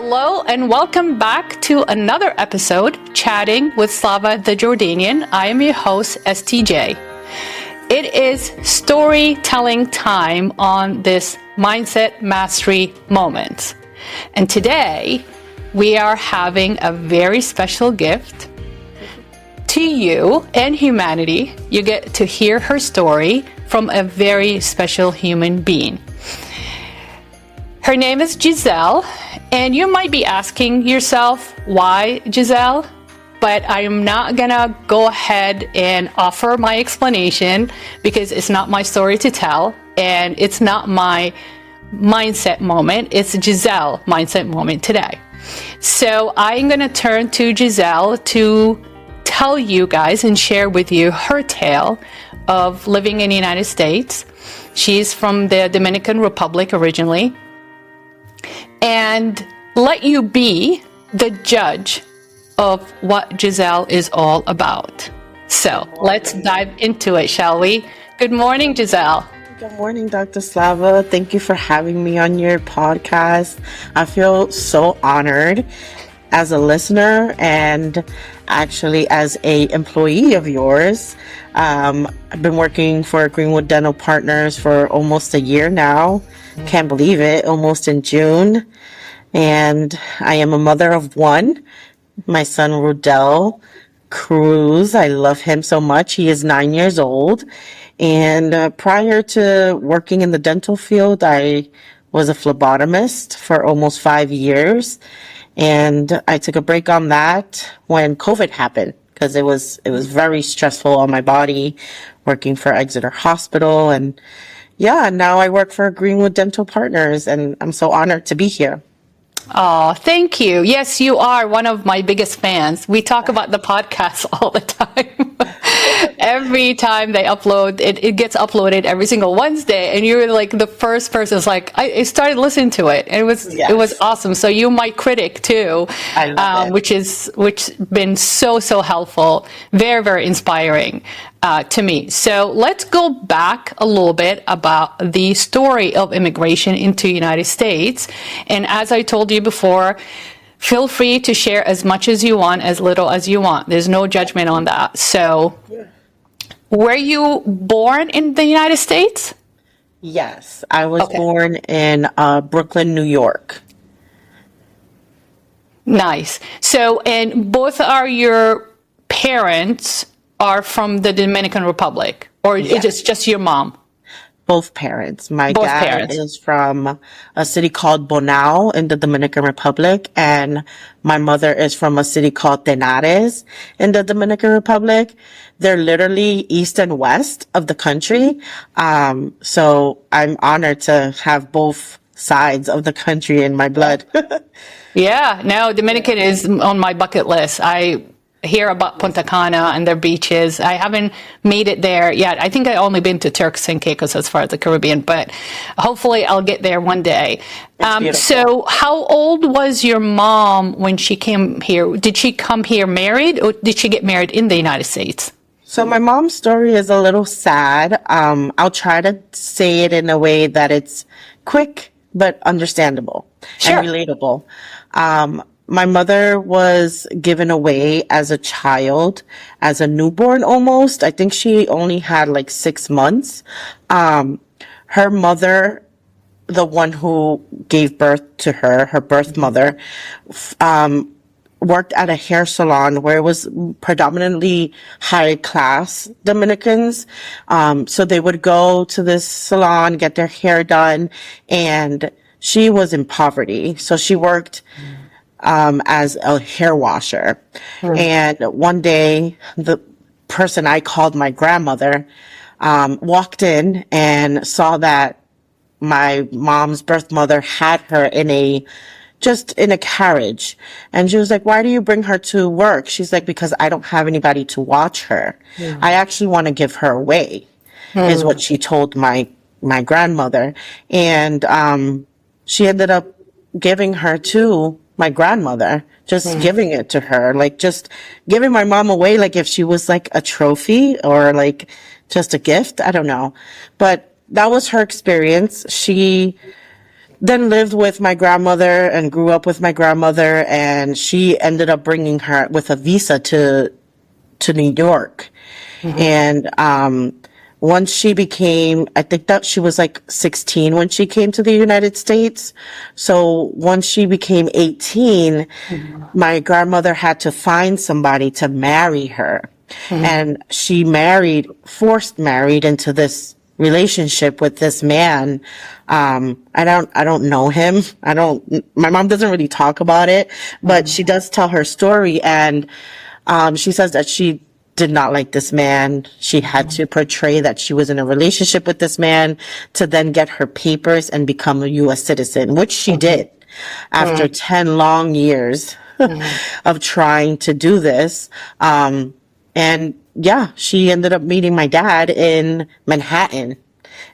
Hello and welcome back to another episode, Chatting with Slava the Jordanian. I am your host, STJ. It is storytelling time on this Mindset Mastery Moment. And today, we are having a very special gift to you and humanity. You get to hear her story from a very special human being. Her name is Gisselle, and you might be asking yourself, why Gisselle? But I am not gonna go ahead and offer my explanation because it's not my story to tell, and it's not my mindset moment. It's Gisselle mindset moment today. So I'm gonna turn to Gisselle to tell you guys and share with you her tale of living in the United States. She's from the Dominican Republic originally, and let you be the judge of what Gisselle is all about. So let's dive into it, shall we? Good morning, Gisselle. Good morning, Dr. Slava. Thank you for having me on your podcast. I feel so honored as a listener and actually as a employee of yours. I've been working for Greenwood Dental Partners for almost a year now. Can't believe it, almost in June. And I am a mother of one. My son, Rudell Cruz, I love him so much. He is 9 years old. And prior to working in the dental field, I was a phlebotomist for almost 5 years. And I took a break on that when COVID happened because it was very stressful on my body working for Exeter Hospital. And yeah, now I work for Greenwood Dental Partners, and I'm so honored to be here. Oh, thank you. Yes, you are one of my biggest fans. We talk about the podcast all the time. Every time they upload, it gets uploaded every single Wednesday, and you're like the first person. It's like I started listening to it, and it was awesome. So you're my critic too, I love it. which been so helpful, very very inspiring to me. So let's go back a little bit about the story of immigration into the United States. And as I told you before, feel free to share as much as you want, as little as you want. There's no judgment on that. So, were you born in the United States? Yes, I was born in Brooklyn, New York. Nice. So, and both are your parents are from the Dominican Republic, or it's just your mom? Both parents. My Both dad parents. is from a city called Bonao in the Dominican Republic, and my mother is from a city called Tenares in the Dominican Republic. They're literally east and west of the country. So I'm honored to have both sides of the country in my blood. Yeah, no, Dominican is on my bucket list. I hear about Punta Cana and their beaches. I haven't made it there yet. I think I've only been to Turks and Caicos as far as the Caribbean, but hopefully I'll get there one day. So how old was your mom when she came here? Did she come here married, or did she get married in the United States? So my mom's story is a little sad. I'll try to say it in a way that it's quick but understandable and relatable. My mother was given away as a child, as a newborn almost. I think she only had like 6 months. Her mother, the one who gave birth to her, her birth mother, worked at a hair salon where it was predominantly high class Dominicans. So they would go to this salon, get their hair done, and she was in poverty. So she worked as a hair washer. And one day, the person I called my grandmother walked in and saw that my mom's birth mother had her in a carriage. And she was like, why do you bring her to work? She's like, because I don't have anybody to watch her. I actually want to give her away, is what she told my grandmother. And she ended up giving her to my grandmother, just giving it to her, like just giving my mom away, like if she was like a trophy or like just a gift. I don't know. But that was her experience. She then lived with my grandmother and grew up with my grandmother, and she ended up bringing her with a visa to New York. And once she became, I think that she was like 16 when she came to the United States. So once she became 18, my grandmother had to find somebody to marry her. And she forced married into this relationship with this man. I don't know him. My mom doesn't really talk about it, but she does tell her story. And, she says that she did not like this man. She had to portray that she was in a relationship with this man to then get her papers and become a U.S. citizen, which she did after 10 long years of trying to do this. And yeah, she ended up meeting my dad in Manhattan,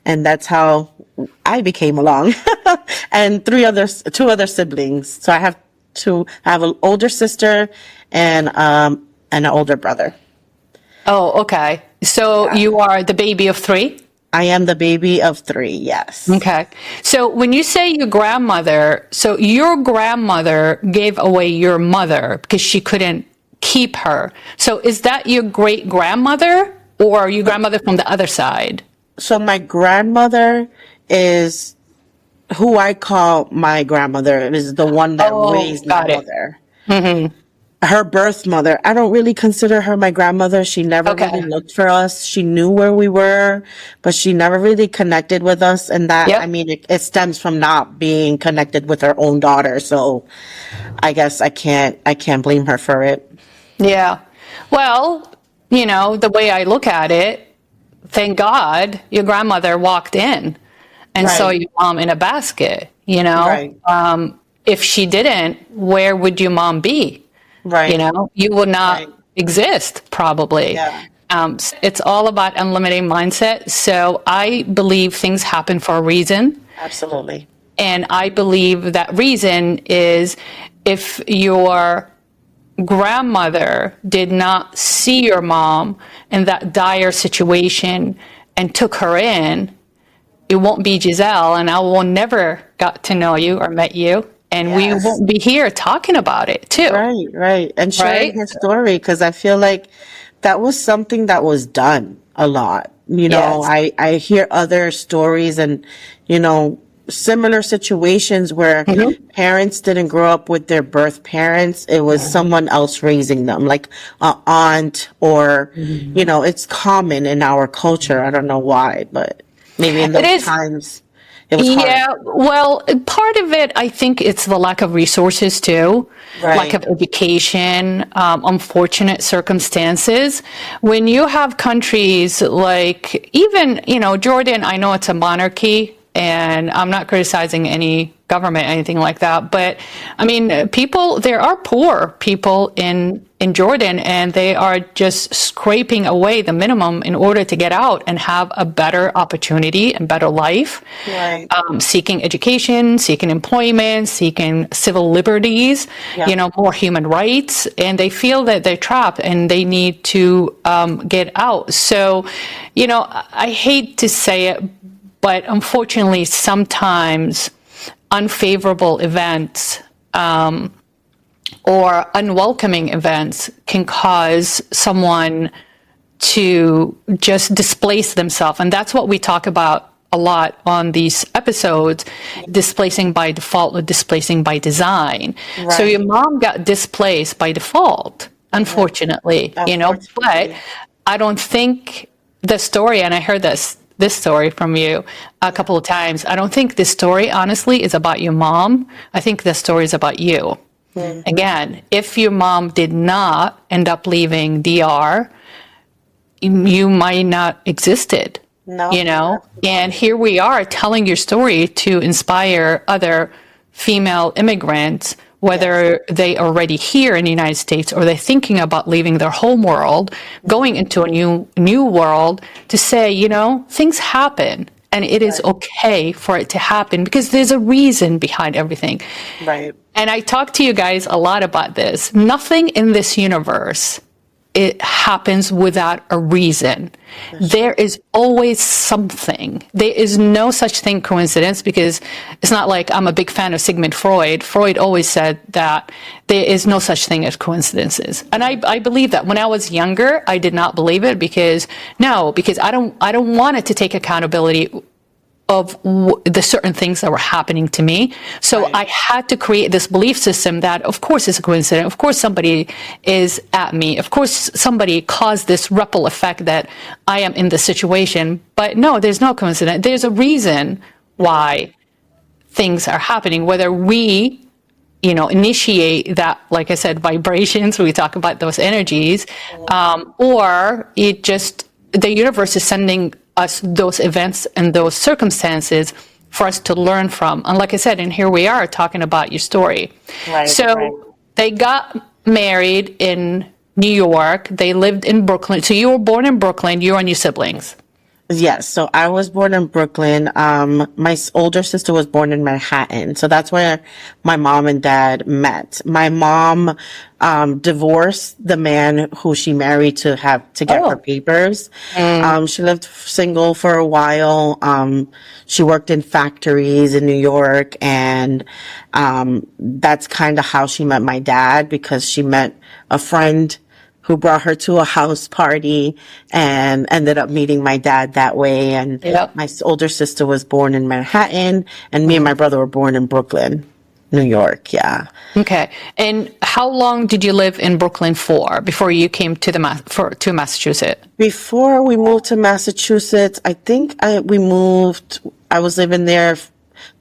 and that's how I became along. And two other siblings. So I have an older sister and an older brother. Oh, okay. So you are the baby of 3? I am the baby of 3, yes. Okay. So when you say your grandmother gave away your mother because she couldn't keep her. So is that your great grandmother or your grandmother from the other side? So my grandmother is who I call my grandmother. It is the one that raised my mother. Her birth mother. I don't really consider her my grandmother. She never really looked for us. She knew where we were, but she never really connected with us. And that, I mean, it stems from not being connected with her own daughter. So I guess I can't blame her for it. Yeah. Well, the way I look at it, thank God your grandmother walked in and saw your mom in a basket, Right. If she didn't, where would your mom be? Right. You would not exist probably. Yeah. It's all about unlimited mindset. So I believe things happen for a reason. Absolutely. And I believe that reason is if your grandmother did not see your mom in that dire situation and took her in, it won't be Gisselle, and I will never got to know you or met you. And we won't be here talking about it too. Right. And sharing her story, because I feel like that was something that was done a lot. I hear other stories and, similar situations where parents didn't grow up with their birth parents. It was someone else raising them, like an aunt or, it's common in our culture. I don't know why, but maybe in those times. Yeah, well, part of it, I think it's the lack of resources too, lack of education, unfortunate circumstances. When you have countries like even, Jordan, I know it's a monarchy and I'm not criticizing any government, anything like that. But I mean, there are poor people in Jordan, and they are just scraping away the minimum in order to get out and have a better opportunity and better life. Right. Seeking education, seeking employment, seeking civil liberties, more human rights, and they feel that they're trapped and they need to get out. So, I hate to say it, but unfortunately, sometimes unfavorable events or unwelcoming events can cause someone to just displace themselves. And that's what we talk about a lot on these episodes, displacing by default or displacing by design. Right. So your mom got displaced by default, unfortunately, but I don't think the story, and I heard this story from you a couple of times. I don't think this story, honestly, is about your mom. I think the story is about you. Mm-hmm. Again, if your mom did not end up leaving DR, you might not existed. No. And here we are telling your story to inspire other female immigrants, whether they are already here in the United States or they're thinking about leaving their home world, going into a new world, to say, things happen and it is okay for it to happen because there's a reason behind everything. Right. And I talk to you guys a lot about this. Nothing in this universe it happens without a reason. There is always something. There is no such thing coincidence, because it's not like I'm a big fan of Sigmund Freud. Freud always said that there is no such thing as coincidences. And I believe that. When I was younger, I did not believe it, because I don't want it to take accountability of the certain things that were happening to me. So I had to create this belief system that, of course, it's a coincidence. Of course, somebody is at me. Of course, somebody caused this ripple effect that I am in this situation. But no, there's no coincidence. There's a reason why things are happening, whether we, initiate that, like I said, vibrations, we talk about those energies, or the universe is sending us those events and those circumstances for us to learn from. And like I said, and here we are talking about your story. They got married in New York. They lived in Brooklyn. So you were born in Brooklyn, you and your siblings. Yes, so I was born in Brooklyn. My older sister was born in Manhattan. So that's where my mom and dad met. My mom divorced the man who she married to get her papers. She lived single for a while. She worked in factories in New York, and that's kind of how she met my dad, because she met a friend who brought her to a house party and ended up meeting my dad that way. And my older sister was born in Manhattan, and me and my brother were born in Brooklyn, New York. Yeah. Okay. And how long did you live in Brooklyn before you came to to Massachusetts? Before we moved to Massachusetts, I think I was living there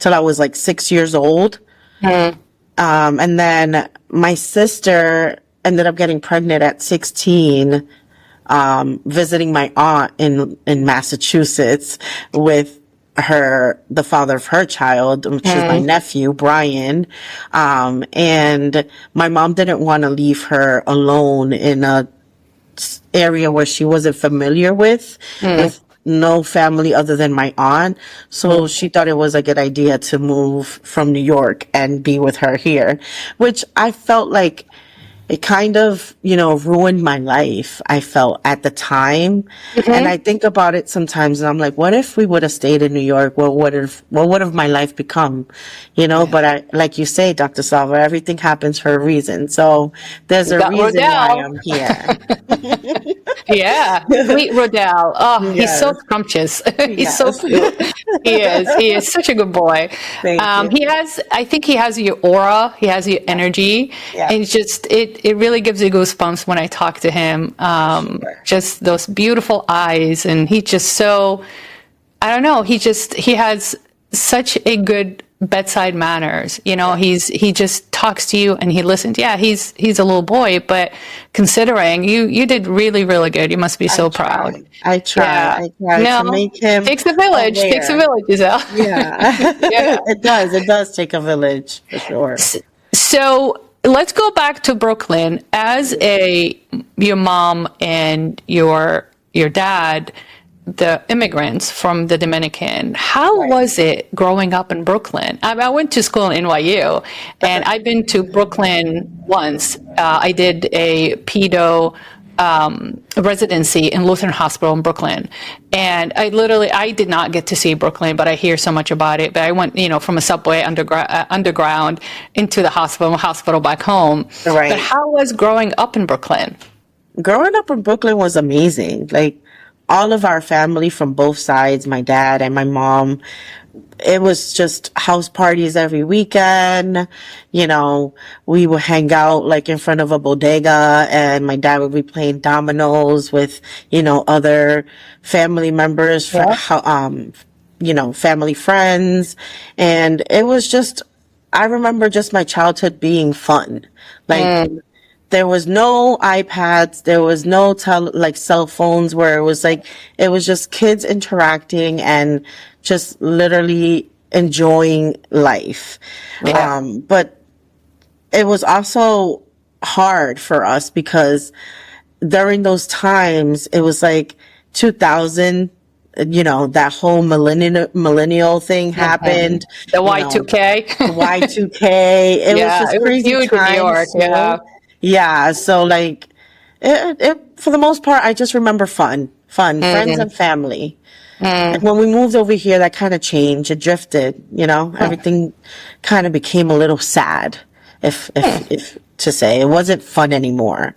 till I was like 6 years old. And then my sister ended up getting pregnant at 16, visiting my aunt in Massachusetts with the father of her child, which is my nephew, Brian. And my mom didn't want to leave her alone in a area where she wasn't familiar with no family other than my aunt. So she thought it was a good idea to move from New York and be with her here, which I felt like it kind of, ruined my life, I felt at the time. And I think about it sometimes, and I'm like, what if we would have stayed in New York? What would have my life become? But like you say, Dr. Slava, everything happens for a reason. So there's a reason why I'm here. Sweet Rodell. Oh, he's so scrumptious. He's so cute. He is such a good boy. Thank you. I think he has your aura. He has your energy. And it really gives you goosebumps when I talk to him. Just those beautiful eyes, and he just so, I don't know, he has such a good bedside manners. He just talks to you and he listens. Yeah, he's a little boy, but considering you did really, really good. You must be so proud. I try to make him takes a village. aware. Takes a village, Gisselle. Yeah. It does take a village for sure. So let's go back to Brooklyn. As your mom and your dad, the immigrants from the Dominican, how was it growing up in Brooklyn? I went to school in NYU, and I've been to Brooklyn once. I did a pedo residency in Lutheran Hospital in Brooklyn, and I did not get to see Brooklyn, but I hear so much about it. But I went, from a subway underground into the hospital back home. Right. But how was growing up in Brooklyn? Growing up in Brooklyn was amazing. Like, all of our family from both sides, my dad and my mom, it was just house parties every weekend. We would hang out like in front of a bodega, and my dad would be playing dominoes with, other family members, family friends. And it was just, I remember just my childhood being fun. Like, there was no iPads. There was no cell phones, where it was just kids interacting and just literally enjoying life. But it was also hard for us, because during those times, it was like 2000, that whole millennial thing happened. The Y2K. The Y2K. It was just crazy times. New York. Yeah. So For the most part, I just remember fun, friends and family. And when we moved over here, that kind of changed. It drifted, everything kind of became a little sad, if to say. It wasn't fun anymore.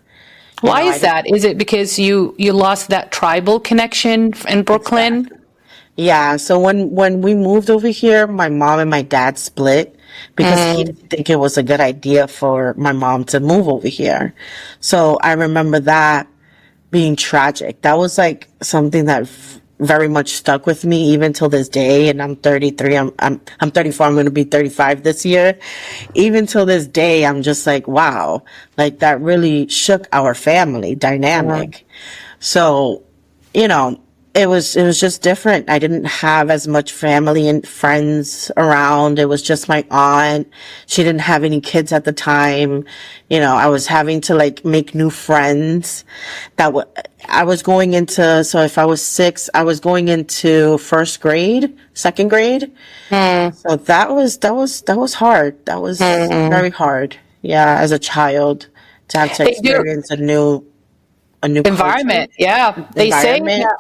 Why is that? Is it because you lost that tribal connection in Brooklyn? Exactly. Yeah. So when we moved over here, my mom and my dad split because he didn't think it was a good idea for my mom to move over here. So I remember that being tragic. That was like something that very much stuck with me even till this day. And I'm 33. I'm 34. I'm going to be 35 this year. Even till this day, I'm just like, wow, like that really shook our family dynamic. So, it was just different. I didn't have as much family and friends around. It was just my aunt. She didn't have any kids at the time. I was having to like make new friends I was going into, so if I was 6, I was going into first grade, second grade. So that was hard. That was very hard. Yeah. As a child to have to experience a new Environment. culture, Yeah. They say environment.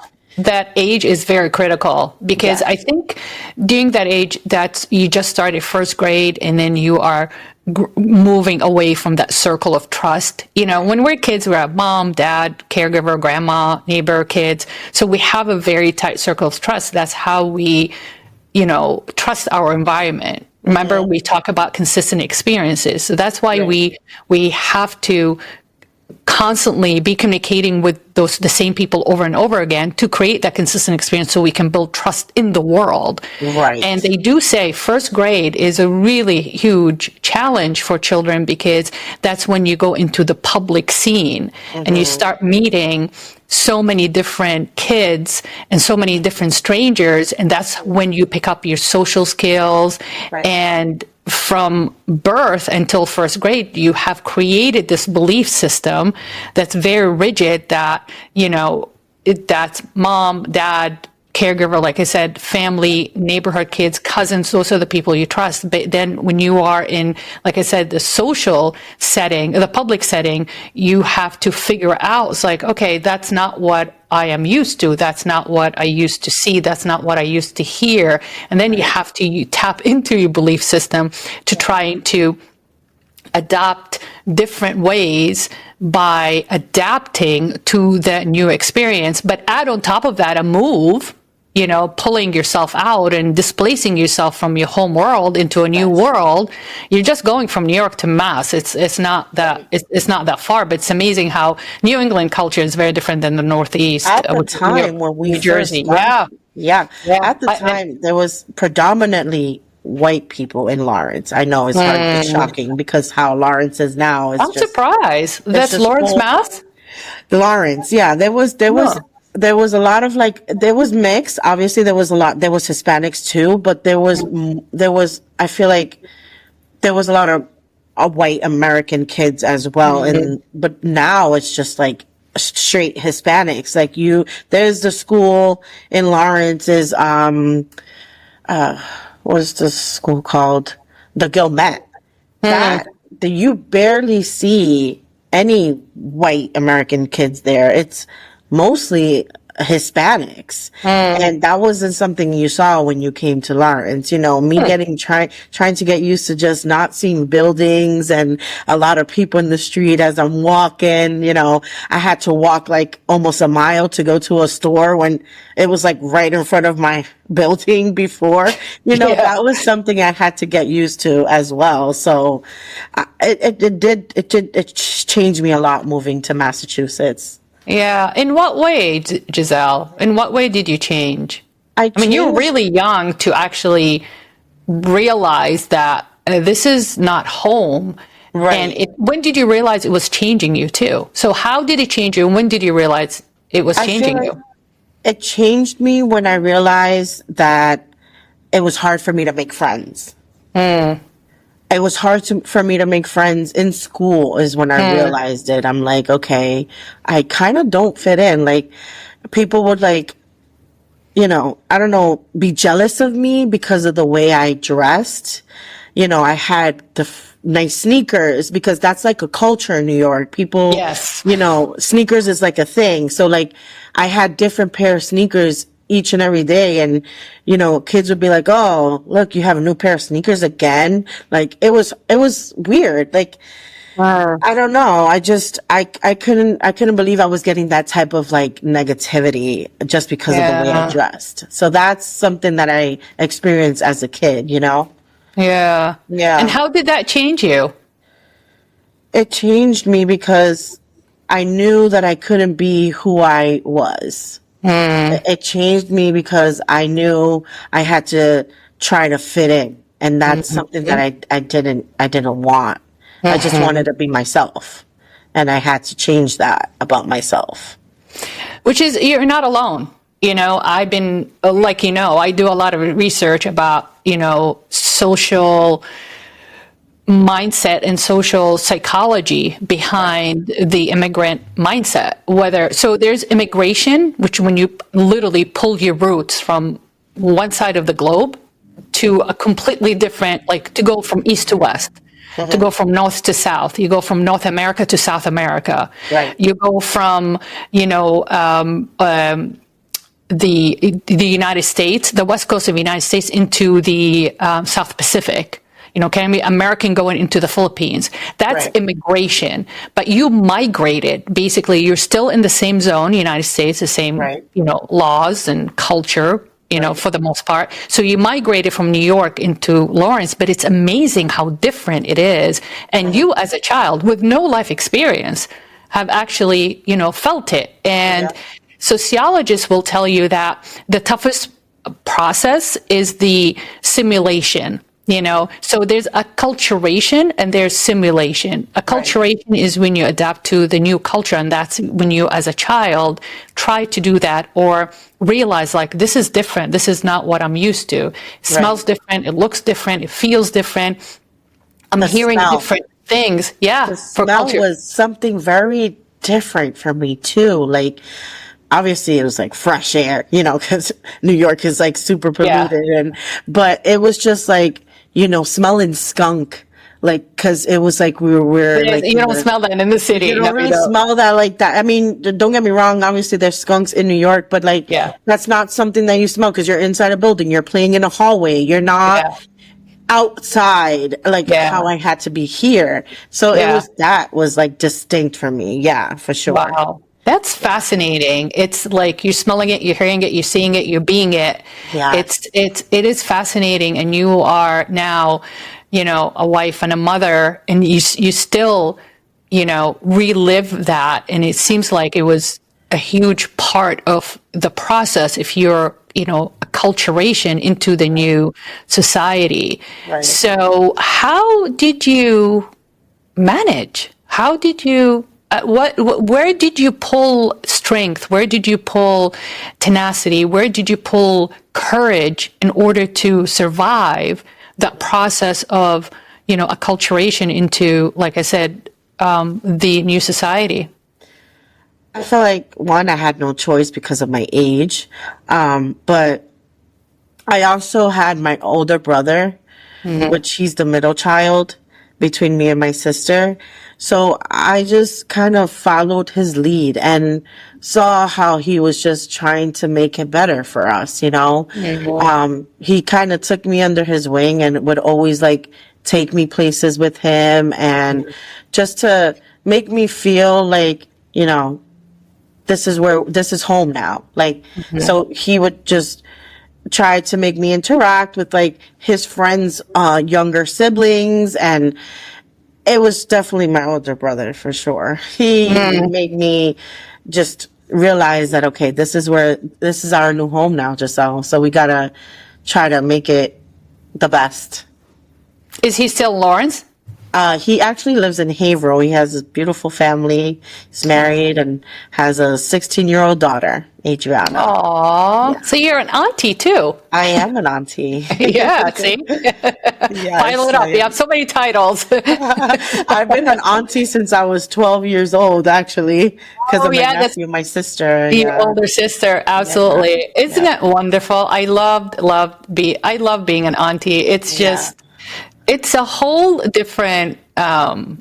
that age is very critical because I think during that age that you just started first grade and then you are moving away from that circle of trust. When we're kids, we have mom, dad, caregiver, grandma, neighbor, kids. So we have a very tight circle of trust. That's how we, trust our environment. Remember, we talk about consistent experiences. So that's why we have to constantly be communicating with the same people over and over again to create that consistent experience so we can build trust in the world. Right. And they do say first grade is a really huge challenge for children because that's when you go into the public scene and you start meeting so many different kids and so many different strangers. And that's when you pick up your social skills. And from birth until first grade, you have created this belief system that's very rigid that, that's mom, dad, caregiver, like I said, family, neighborhood kids, cousins, those are the people you trust. But then when you are in, like I said, the social setting, the public setting, you have to figure out, it's like, okay, that's not what I am used to. That's not what I used to see. That's not what I used to hear. And then you have to tap into your belief system to try to adopt different ways by adapting to the new experience. But add on top of that a move, pulling yourself out and displacing yourself from your home world into a new world. You're just going from New York to Mass. It's not that far, but it's amazing how New England culture is very different than the Northeast. At the time when we New Jersey, yeah. At the time, there was predominantly white people in Lawrence. I know it's shocking because how Lawrence is now. I'm surprised. That's Lawrence, Mass? Lawrence, yeah. There was a lot of there was mix. Obviously, there was Hispanics too, but there was, I feel like there was a lot of white American kids as well. But now it's just like straight Hispanics. Like there's the school in Lawrence is, what is the school called? The Gilmet. You barely see any white American kids there. It's mostly Hispanics. And that wasn't something you saw when you came to Lawrence. Me trying to get used to just not seeing buildings and a lot of people in the street as I'm walking. I had to walk like almost a mile to go to a store when it was like right in front of my building before. That was something I had to get used to as well. So it changed me a lot moving to Massachusetts. Yeah. In what way, Gisselle? In what way did you change? I mean, you're really young to actually realize that this is not home. Right. And when did you realize it was changing you too? So how did it change you? And when did you realize it was changing you? It changed me when I realized that it was hard for me to make friends. It was hard for me to make friends in school is when I realized it. I'm like, okay, I kind of don't fit in. Like people would I don't know, be jealous of me because of the way I dressed. I had nice sneakers, because that's like a culture in New York. People, Yes. sneakers is like a thing. So like I had different pair of sneakers each and every day, and kids would be like, "Oh, look, you have a new pair of sneakers again." Like it was weird. Like I don't know. I couldn't believe I was getting that type of like negativity just because of the way I dressed. So that's something that I experienced as a kid, Yeah. Yeah. And how did that change you? It changed me because I knew that I couldn't be who I was. It changed me because I knew I had to try to fit in, and that's something that I didn't want. I just wanted to be myself, and I had to change that about myself. Which is, you're not alone. I've been, like, I do a lot of research about, social mindset and social psychology behind the immigrant mindset. So there's immigration, which when you literally pull your roots from one side of the globe to a completely different, like to go from east to west. To go from north to south, you go from North America to South America. Right. You go from, the United States, the west coast of the United States, into the South Pacific. Can be American going into the Philippines. That's immigration. But you migrated. Basically, you're still in the same zone, United States, the same, laws and culture. For the most part. So you migrated from New York into Lawrence, but it's amazing how different it is. And you as a child with no life experience have actually, felt it. And sociologists will tell you that the toughest process is the simulation. So there's acculturation and there's simulation. Acculturation is when you adapt to the new culture, and that's when you, as a child, try to do that or realize, like, this is different. This is not what I'm used to. It smells different. It looks different. It feels different. I'm hearing different things. Yeah. The smell was something very different for me, too. Like, obviously it was like fresh air, because New York is like super polluted, but it was just like, smelling skunk, like, cause it was like we're like, you don't smell that in the city. You don't really smell that like that. I mean, don't get me wrong. Obviously there's skunks in New York, but like, that's not something that you smell because you're inside a building. You're playing in a hallway. You're not outside like how I had to be here. So that was like distinct for me. Yeah, for sure. Wow. That's fascinating. It's like you're smelling it, you're hearing it, you're seeing it, you're being it. Yeah. It is fascinating, and you are now, a wife and a mother, and you still, relive that, and it seems like it was a huge part of the process if you're, acculturation into the new society. Right. So how did you manage? How did you where did you pull strength? Where did you pull tenacity? Where did you pull courage in order to survive that process of, acculturation into, like I said, the new society? I feel like, one, I had no choice because of my age. But I also had my older brother, which he's the middle child between me and my sister. So I just kind of followed his lead and saw how he was just trying to make it better for us, He kind of took me under his wing and would always like take me places with him, and just to make me feel like, this is home now. Like, so he would just try to make me interact with like his friends' younger siblings, and it was definitely my older brother for sure. He made me just realize that, okay, this is our new home now, Gisselle. So we gotta try to make it the best. Is he still in Lawrence? He actually lives in Haverhill. He has a beautiful family. He's married and has a 16-year-old daughter, Adriana. Aww. Yeah. So you're an auntie too. I am an auntie. Yeah, see? Yes, pile it up. You have so many titles. I've been an auntie since I was 12 years old, actually, because of my nephew, my sister. Your older sister, absolutely. Isn't it wonderful? I love being an auntie. It's just... it's a whole different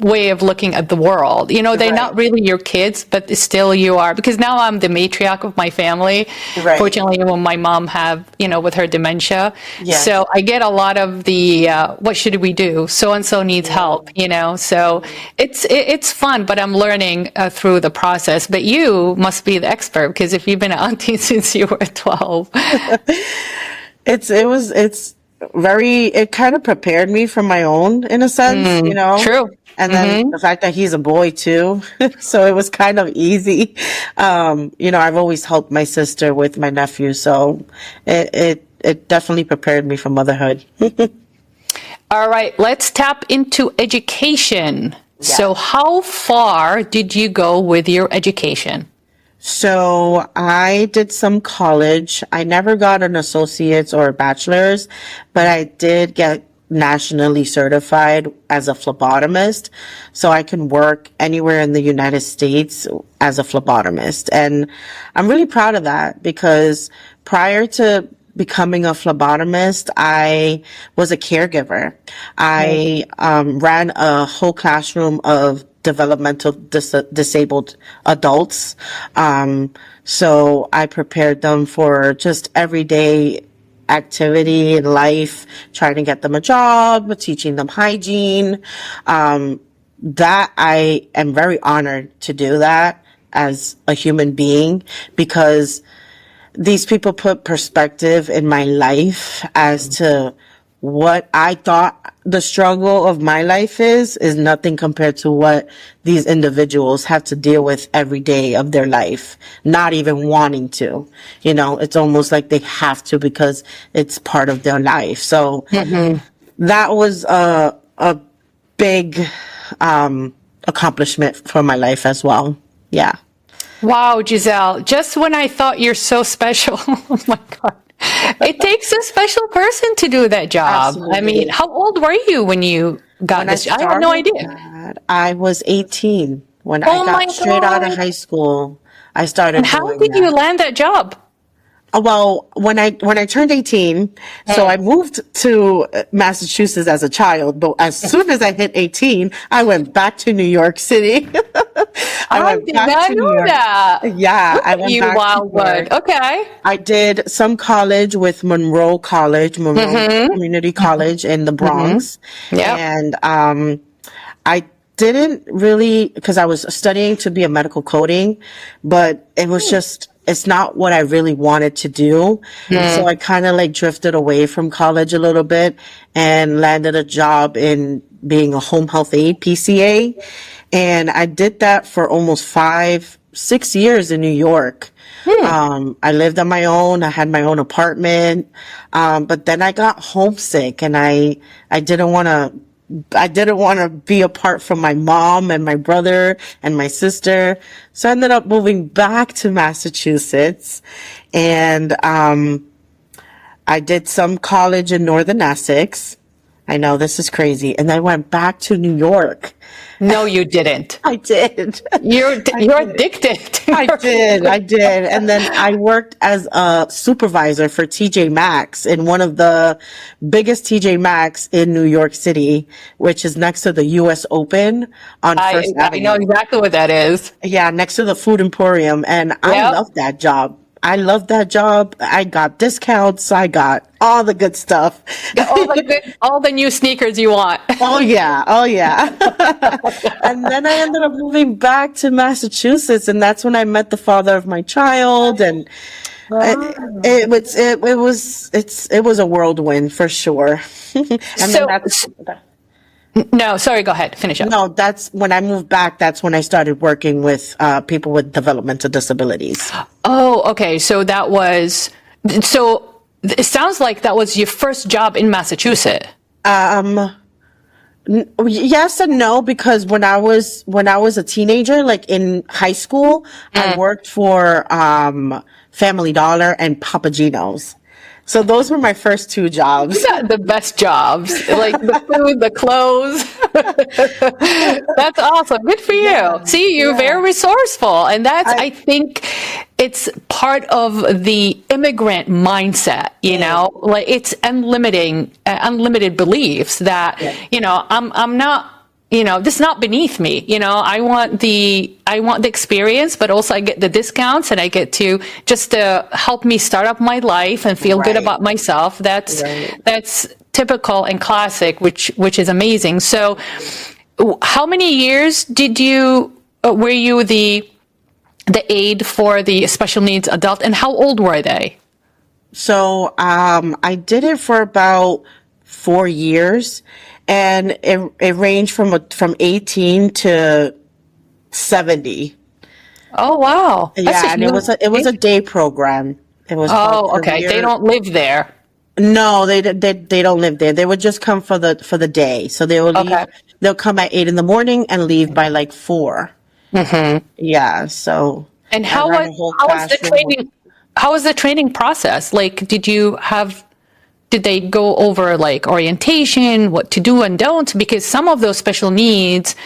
way of looking at the world. You know, they're not really your kids, but still you are. Because now I'm the matriarch of my family. Right. Fortunately, when my mom have, you know, with her dementia. Yes. So I get a lot of the, what should we do? So-and-so needs help, you know. So it's fun, but I'm learning through the process. But you must be the expert, because if you've been an auntie since you were 12. It kind of prepared me for my own, in a sense, you know? True. And then the fact that he's a boy too. So it was kind of easy. You know, I've always helped my sister with my nephew. So it definitely prepared me for motherhood. All right, let's tap into education. So how far did you go with your education? So I did some college. I never got an associate's or a bachelor's, but I did get nationally certified as a phlebotomist. So I can work anywhere in the United States as a phlebotomist. And I'm really proud of that, because prior to becoming a phlebotomist, I was a caregiver. I ran a whole classroom of developmental disabled adults. So I prepared them for just everyday activity in life, trying to get them a job, teaching them hygiene. That I am very honored to do that as a human being, because these people put perspective in my life as to what I thought the struggle of my life is nothing compared to what these individuals have to deal with every day of their life, not even wanting to. You know, it's almost like they have to because it's part of their life. So that was a big accomplishment for my life as well. Yeah. Wow, Gisselle, just when I thought you're so special, oh my God. It takes a special person to do that job. Absolutely. I mean, how old were you when you got this? I had no idea. I was 18 when I got straight out of high school. I started. And how did you land that job? Well, when I turned 18, so I moved to Massachusetts as a child, but as soon as I hit 18, I went back to New York City. I did not know that. Yeah, I went You back wildwood. Okay. I did some college with Monroe Community College in the Bronx. Yep. And I didn't really, because I was studying to be a medical coding, but it was just, it's not what I really wanted to do. So I kind of like drifted away from college a little bit and landed a job in being a home health aide, PCA. And I did that for almost 5-6 years in New York. I lived on my own. I had my own apartment. But then I got homesick, and I didn't want to be apart from my mom and my brother and my sister. So I ended up moving back to Massachusetts, and I did some college in Northern Essex. I know this is crazy. And I went back to New York. No, you didn't. I did. You're addicted. I did. And then I worked as a supervisor for TJ Maxx in one of the biggest TJ Maxx in New York City, which is next to the US Open on First Avenue. I know exactly what that is. Yeah, next to the Food Emporium. And I love that job. I got discounts. I got all the good stuff. all the new sneakers you want. Oh yeah. And then I ended up moving back to Massachusetts, and that's when I met the father of my child. And it was a whirlwind for sure. No, sorry, go ahead. Finish up. No, that's when I moved back. That's when I started working with people with developmental disabilities. Oh, okay. So it sounds like that was your first job in Massachusetts. Yes and no, because when I was a teenager, like in high school, I worked for Family Dollar and Papa Gino's. So those were my first two jobs. You got the best jobs, like the food, the clothes. That's awesome. Good for you. See, you're very resourceful. And that's, I think it's part of the immigrant mindset, you know, like it's unlimited beliefs that, you know, I'm not, you know, this is not beneath me. You know, I want the experience, but also I get the discounts and I get to just help me start up my life and feel good about myself. That's typical and classic, which is amazing. So how many years were you the aide for the special needs adult, and how old were they? So, I did it for about 4 years, and it ranged from 18 to 70. Oh, wow. And it was a day program. It was okay. They don't live there. No, they don't live there. They would just come for the day. So they will leave. They'll come at 8 in the morning and leave by like 4. Mm-hmm. Yeah. So. And how was the training? How was the training process? Like, did they go over like orientation, what to do and don't? Because some of those special needs,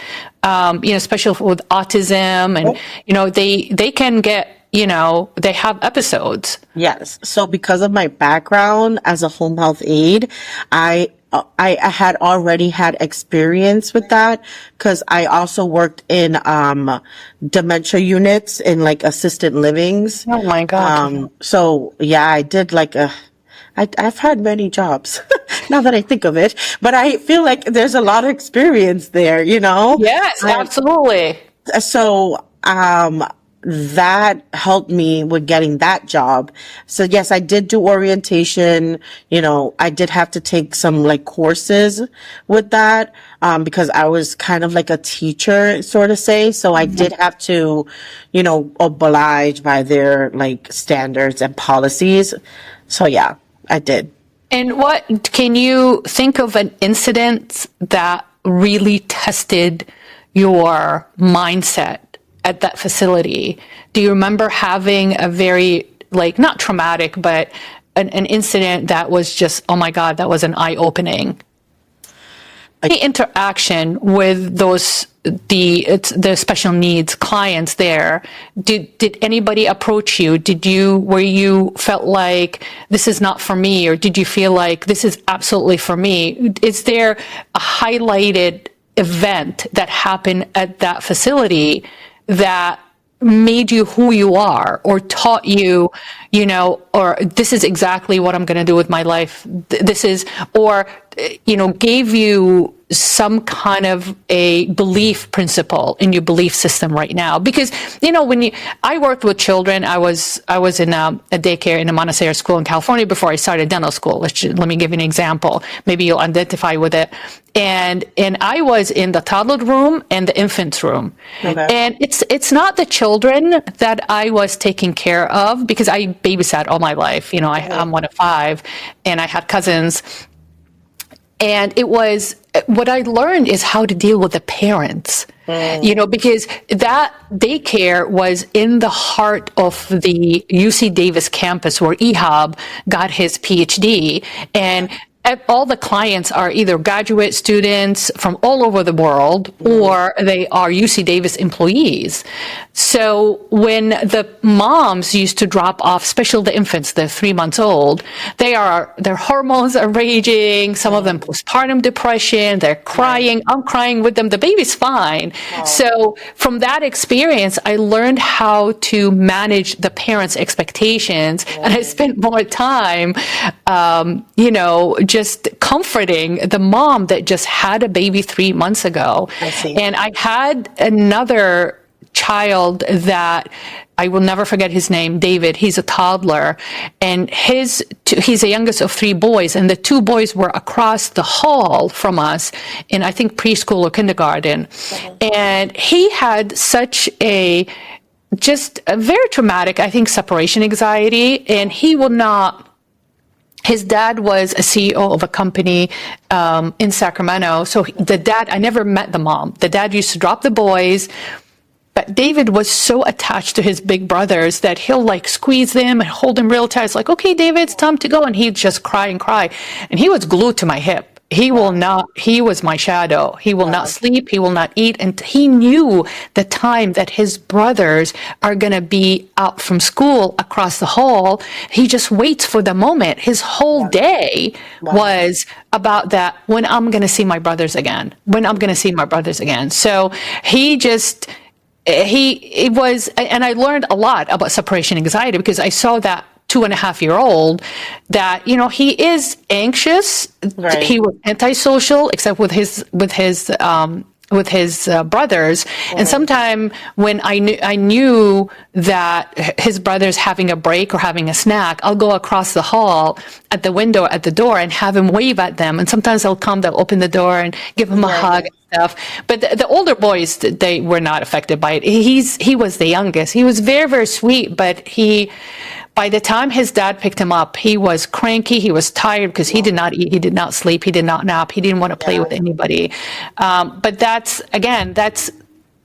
you know, especially with autism, and you know, they can get, you know, they have episodes. Yes. So because of my background as a home health aide, I had already had experience with that, because I also worked in dementia units in like assisted livings. Oh my God. So yeah, I did like I've had many jobs now that I think of it, but I feel like there's a lot of experience there, you know? Yes, absolutely. So, that helped me with getting that job. So yes, I did do orientation. You know, I did have to take some like courses with that, because I was kind of like a teacher, sort of say. So I did have to, you know, oblige by their like standards and policies. So yeah, I did. And can you think of an incident that really tested your mindset at that facility? Do you remember having a very, like, not traumatic, but an incident that was just, oh my God, that was an eye-opening? Any interaction with the special needs clients there, did anybody approach you? Where you felt like this is not for me, or did you feel like this is absolutely for me? Is there a highlighted event that happened at that facility that made you who you are, or taught you, you know, or this is exactly what I'm going to do with my life? This is, or, you know, gave you some kind of a belief principle in your belief system right now? Because, you know, I worked with children. I was in a daycare in a Montessori school in California before I started dental school. Let me give you an example. Maybe you'll identify with it. And I was in the toddler room and the infant room. Okay. And it's not the children that I was taking care of, because I babysat all my life. You know, I'm one of 5, and I had cousins. And what I learned is how to deal with the parents, you know, because that daycare was in the heart of the UC Davis campus where Ehab got his PhD. And all the clients are either graduate students from all over the world, or they are UC Davis employees. So when the moms used to drop off, especially the infants, they're 3 months old, their hormones are raging, some of them postpartum depression, they're crying, I'm crying with them, the baby's fine. So from that experience, I learned how to manage the parents' expectations, and I spent more time, you know, just comforting the mom that just had a baby 3 months ago. And I had another child that I will never forget his name, David. He's a toddler, and he's the youngest of 3 boys, and the 2 boys were across the hall from us in, I think, preschool or kindergarten. And he had such just a very traumatic, I think, separation anxiety, and he will not. His dad was a CEO of a company in Sacramento. So the dad, I never met the mom. The dad used to drop the boys, but David was so attached to his big brothers that he'll like squeeze them and hold them real tight. It's like, okay, David, it's time to go. And he'd just cry and cry. And he was glued to my hip. He will not, he was my shadow. He will not sleep. He will not eat. And he knew the time that his brothers are going to be out from school across the hall. He just waits for the moment. His whole day was about that, when I'm going to see my brothers again, when I'm going to see my brothers again. So he just, it was, and I learned a lot about separation anxiety because I saw that 2.5-year-old that, you know, he is anxious. Right. He was antisocial, except with his brothers. And sometime when I knew that his brother's having a break or having a snack, I'll go across the hall at the window at the door and have him wave at them. And sometimes they'll open the door and give him a hug and stuff. But the older boys, they were not affected by it. He was the youngest. He was very, very sweet, but by the time his dad picked him up, he was cranky. He was tired because he did not eat. He did not sleep. He did not nap. He didn't want to play with anybody. But that's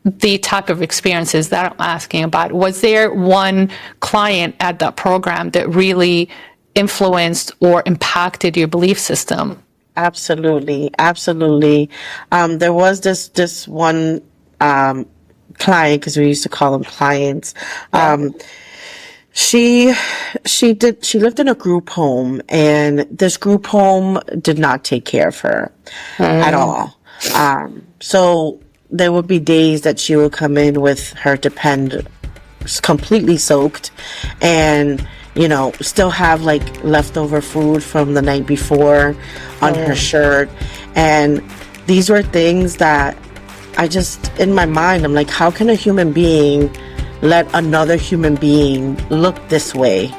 the type of experiences that I'm asking about. Was there one client at that program that really influenced or impacted your belief system? Absolutely. Absolutely. There was this one client, because we used to call them clients. She lived in a group home, and this group home did not take care of her at all. So there would be days that she would come in with her Depend completely soaked and, you know, still have like leftover food from the night before on her shirt. And these were things that I just, in my mind, I'm like, how can a human being let another human being look this way,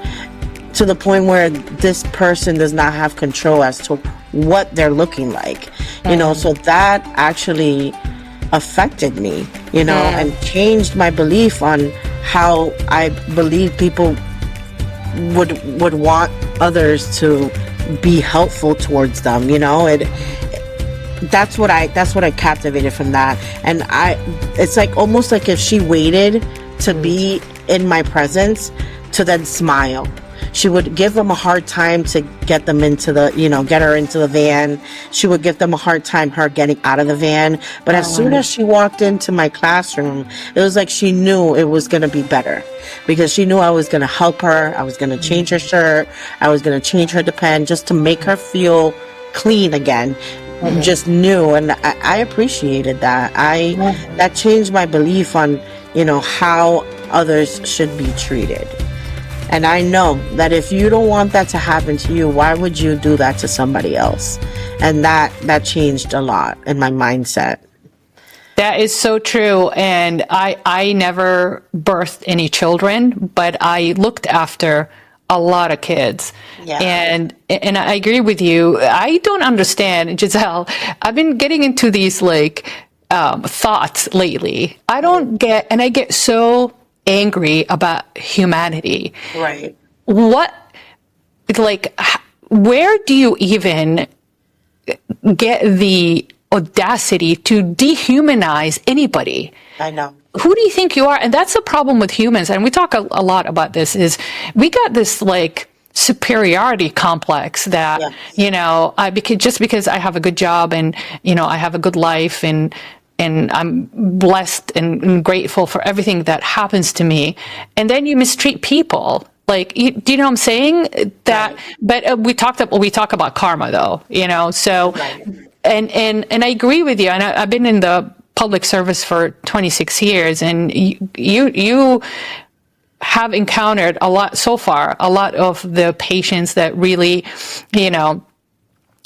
to the point where this person does not have control as to what they're looking like, you know? So that actually affected me, you know, and changed my belief on how I believe people would want others to be helpful towards them, you know? That's what I captivated from that. And it's like almost like if she waited to be in my presence to then smile. She would give them a hard time to get them into get her into the van. She would give them a hard time her getting out of the van. But as soon as she walked into my classroom, it was like she knew it was going to be better, because she knew I was going to help her. I was going to change her shirt. I was going to change her Depend just to make her feel clean again. Just knew, and I appreciated that. That changed my belief on, you know, how others should be treated. And I know that if you don't want that to happen to you, why would you do that to somebody else? And that changed a lot in my mindset. That is so true. And I never birthed any children, but I looked after a lot of kids. Yeah. And I agree with you. I don't understand, Gisselle. I've been getting into these thoughts lately. I don't get, and I get so angry about humanity. Right. Where do you even get the audacity to dehumanize anybody? I know. Who do you think you are? And that's the problem with humans. And we talk a lot about this, is we got this superiority complex that, you know, because I have a good job and, you know, I have a good life and I'm blessed and grateful for everything that happens to me. And then you mistreat people. Do you know what I'm saying? That, but we talk about karma though, you know, so, and I agree with you. And I've been in the public service for 26 years, and you have encountered a lot so far, a lot of the patients that really, you know,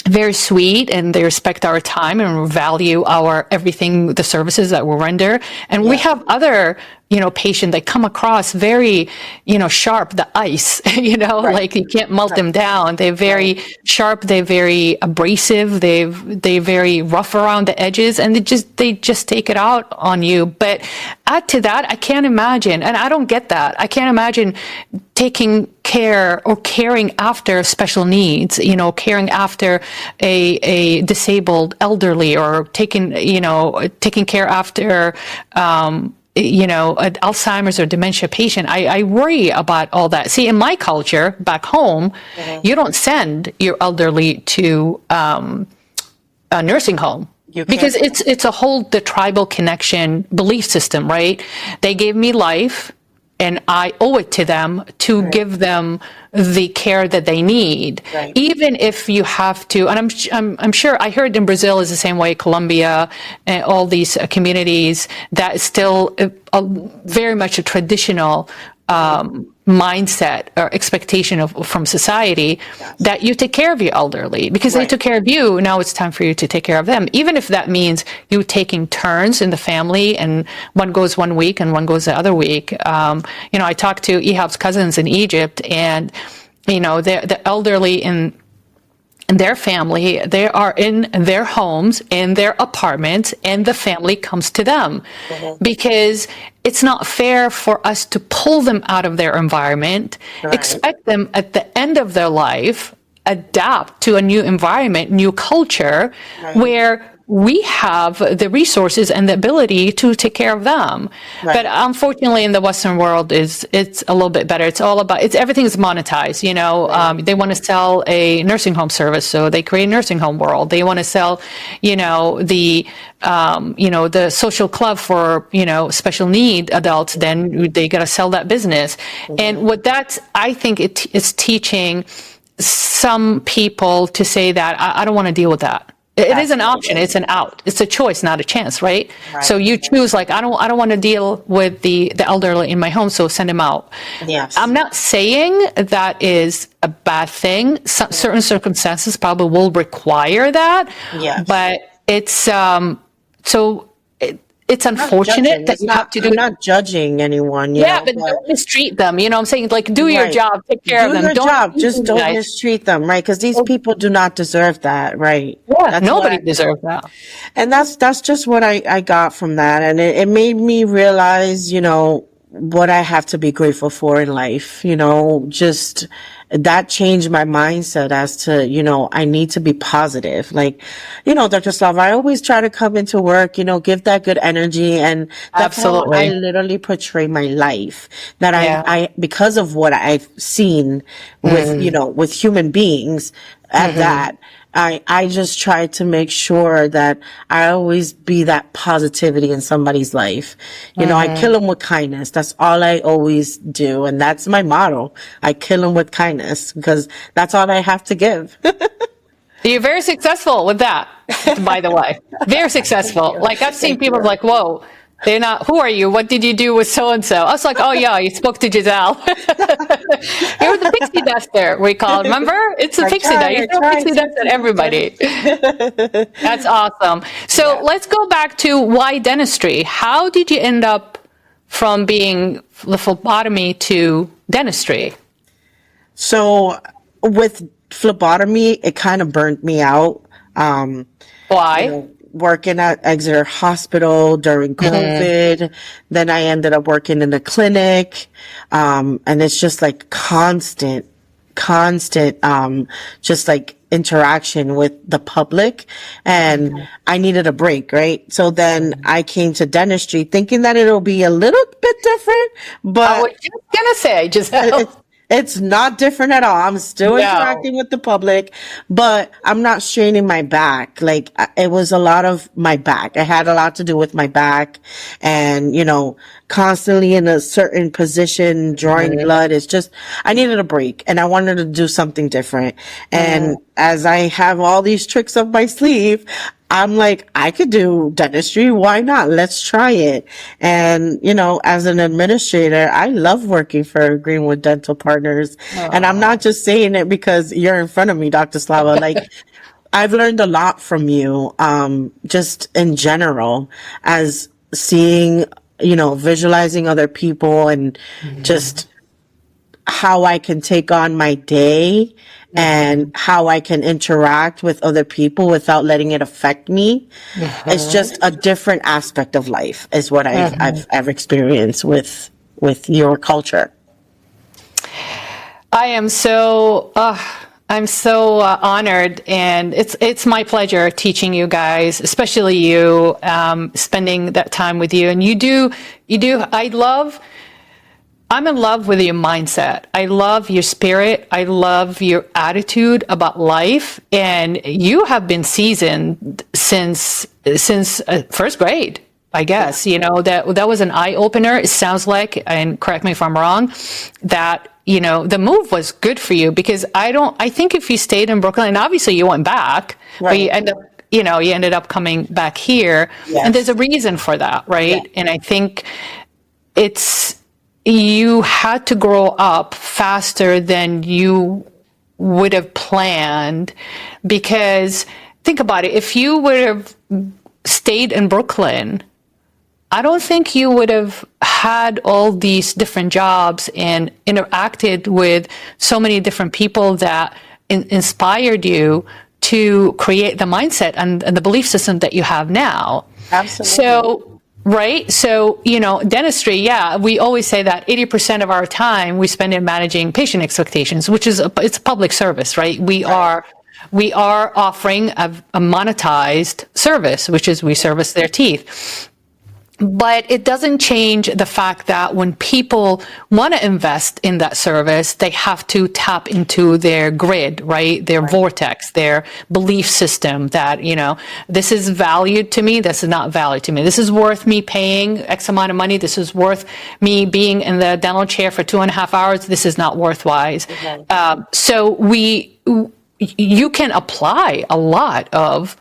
very sweet, and they respect our time and value our everything, the services that we render. And we have other, you know, patients that come across very, you know, sharp, the ice, you know, like you can't melt them down. They're very sharp. They're very abrasive. They're very rough around the edges, and they just take it out on you. But add to that, I can't imagine, and I don't get that. I can't imagine taking care or caring after special needs, you know, caring after a disabled elderly, or taking care after, you know, an Alzheimer's or dementia patient. I worry about all that. See, in my culture back home, you don't send your elderly to a nursing home. Because it's a whole, the tribal connection belief system, right? They gave me life, and I owe it to them to give them the care that they need, even if you have to. And I'm sure I heard in Brazil is the same way, Colombia, and all these communities, that is still very much a traditional mindset or expectation from society, that you take care of your elderly because they took care of you. Now it's time for you to take care of them, even if that means you taking turns in the family, and one goes one week and one goes the other week. I talked to Ehab's cousins in Egypt, and the elderly in their family, they are in their homes, in their apartments, and the family comes to them because it's not fair for us to pull them out of their environment, expect them at the end of their life, adapt to a new environment, new culture, where we have the resources and the ability to take care of them. But unfortunately in the Western world it's a little bit better. It's all about, everything is monetized, they want to sell a nursing home service, so they create a nursing home world. They want to sell, the social club for, special need adults, then they got to sell that business. And what that's, I think it is teaching some people to say that I don't want to deal with that. It is an option. It's an out. It's a choice, not a chance, right? So you choose, like, I don't want to deal with the elderly in my home, so send them out. Yes. I'm not saying that is a bad thing. Certain circumstances probably will require that. Yes. But it's it's unfortunate that you have to do. I'm not judging anyone. But don't mistreat them. You know what I'm saying? Like, do your job, take care of them. Do your job, just don't mistreat them, right? Because these people do not deserve that, right? Yeah, nobody deserves that. And that's just what I got from that. And it made me realize, what I have to be grateful for in life, just that changed my mindset as to, I need to be positive. Like, Dr. Slava, I always try to come into work, give that good energy. And that's how I literally portray my life. That I because of what I've seen with, with human beings at that, I just try to make sure that I always be that positivity in somebody's life. I kill them with kindness. That's all I always do. And that's my motto. I kill them with kindness because that's all I have to give. You're very successful with that, by the way. Very successful. Like, I've seen people like, whoa, they're not, who are you? What did you do with so-and-so? I was like, oh yeah, you spoke to Gisselle. You're the pixie duster, we call it. Remember? It's a pixie duster. You throw pixie dust at everybody. That's awesome. So let's go back to why dentistry. How did you end up from being the phlebotomy to dentistry? So with phlebotomy, it kind of burnt me out. Why? Working at Exeter Hospital during COVID. Then I ended up working in the clinic. And it's just like constant, just like interaction with the public. And I needed a break, right? So then I came to dentistry thinking that it'll be a little bit different, but I was just gonna say, Gisselle. It's not different at all. I'm still interacting with the public, but I'm not straining my back. Like, it was a lot of my back. It had a lot to do with my back and, constantly in a certain position, drawing blood. It's just, I needed a break and I wanted to do something different. And as I have all these tricks up my sleeve, I'm like, I could do dentistry. Why not? Let's try it. And, as an administrator, I love working for Greenwood Dental Partners. And I'm not just saying it because you're in front of me, Dr. Slava. Like, I've learned a lot from you, just in general, as seeing, visualizing other people and just how I can take on my day and how I can interact with other people without letting it affect me. It's just a different aspect of life is what I've experienced with your culture. I am so, I'm so honored, and it's my pleasure teaching you guys, especially you, spending that time with you. And you do, I'm in love with your mindset. I love your spirit. I love your attitude about life. And you have been seasoned since first grade, I guess. You know, that was an eye opener. It sounds like, and correct me if I'm wrong, that, you know, the move was good for you, because I think if you stayed in Brooklyn, and obviously you went back, but you ended up coming back here, and there's a reason for that, right? And I think you had to grow up faster than you would have planned, because think about it, if you would have stayed in Brooklyn, I don't think you would have had all these different jobs and interacted with so many different people that inspired you to create the mindset and the belief system that you have now. Absolutely. So, right. So, you know, dentistry, we always say that 80% of our time we spend in managing patient expectations, which is it's a public service, right? We are offering a monetized service, which is we service their teeth. But it doesn't change the fact that when people want to invest in that service, they have to tap into their grid, right? Their vortex, their belief system that, you know, this is valued to me. This is not valued to me. This is worth me paying X amount of money. This is worth me being in the dental chair for 2.5 hours. This is not worthwhile. So you can apply a lot of.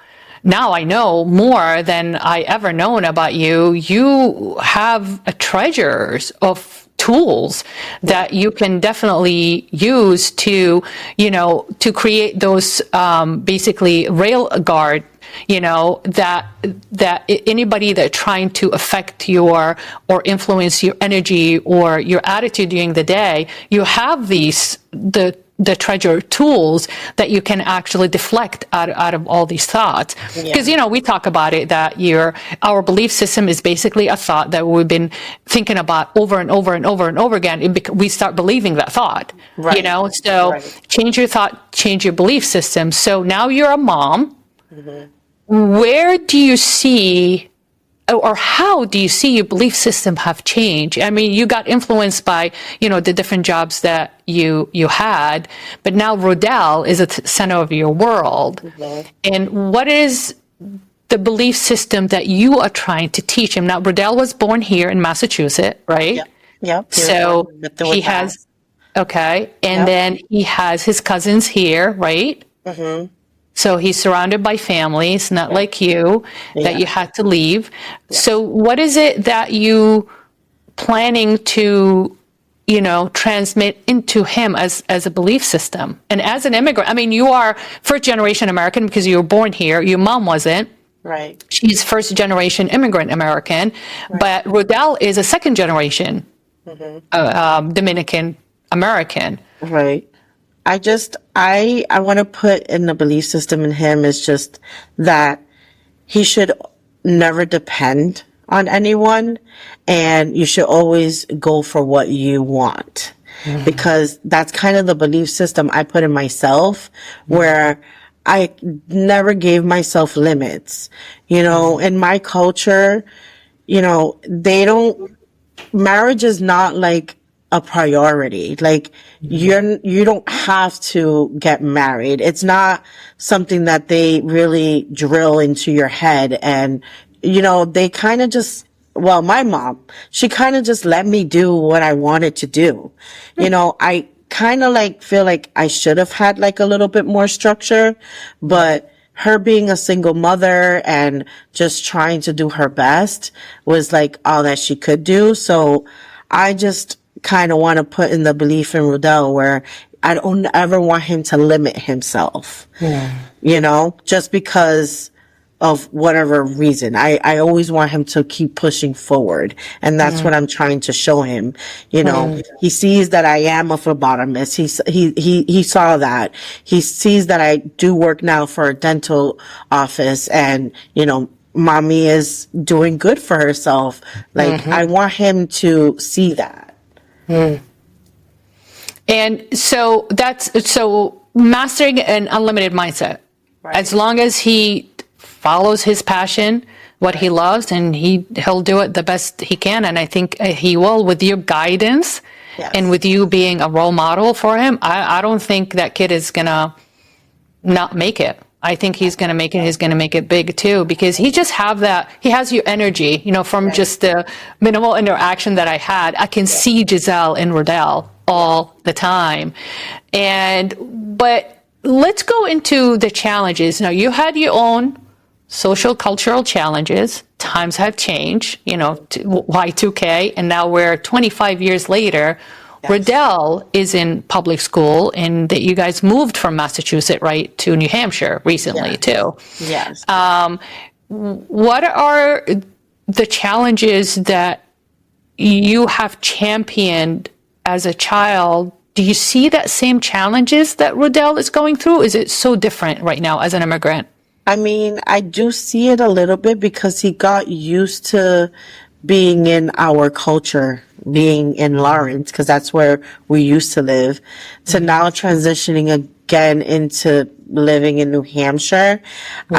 Now I know more than I ever known about you. You have treasures of tools that you can definitely use to, you know, to create those basically rail guard, you know, that anybody that trying to affect your or influence your energy or your attitude during the day, you have the treasure tools that you can actually deflect out of all these thoughts. Because, you know, we talk about it that our belief system is basically a thought that we've been thinking about over and over and over and over again. We start believing that thought, you know, so change your thought, change your belief system. So now you're a mom. Where do you see, or how do you see your belief system have changed? I mean, you got influenced by, you know, the different jobs that you had, but now Rodell is at the center of your world. And what is the belief system that you are trying to teach him? Now, Rodell was born here in Massachusetts, right? Yep. So he has, and then he has his cousins here, right? So he's surrounded by families, not like you, that you had to leave. So what is it that you planning to, you know, transmit into him as a belief system? And as an immigrant, I mean, you are first generation American because you were born here. Your mom wasn't. Right. She's first generation immigrant American, but Rodell is a second generation Dominican American. Right. I want to put in the belief system in him is just that he should never depend on anyone, and you should always go for what you want, because that's kind of the belief system I put in myself, where I never gave myself limits. You know, in my culture, you know, marriage is not like a priority. Like you don't have to get married. It's not something that they really drill into your head. And, you know, they kind of just, well, my mom, she kind of just let me do what I wanted to do. You know, I kind of like feel like I should have had like a little bit more structure, but her being a single mother and just trying to do her best was like all that she could do. So I just kind of want to put in the belief in Rodell where I don't ever want him to limit himself, you know, just because of whatever reason. I always want him to keep pushing forward. And that's what I'm trying to show him. You know, he sees that I am a phlebotomist. He saw that. He sees that I do work now for a dental office, and, you know, mommy is doing good for herself. Like, I want him to see that. And so so mastering an unlimited mindset, as long as he follows his passion, what he loves, and he'll do it the best he can. And I think he will, with your guidance Yes. And with you being a role model for him, I don't think that kid is going to not make it. I think he's going to make it. He's going to make it big too, because he just he has your energy, from just the minimal interaction that I had. I can see Gisselle and Rodell all the time. But let's go into the challenges. Now, you had your own social cultural challenges. Times have changed, Y2K, and now we're 25 years later. Yes. Rodell is in public school, and that you guys moved from Massachusetts, right, to New Hampshire recently, too. Yes. What are the challenges that you have championed as a child? Do you see that same challenges that Rodell is going through? Is it so different right now as an immigrant? I mean, I do see it a little bit because he got used to being in our culture, being in Lawrence, because that's where we used to live, to now transitioning again into living in New Hampshire.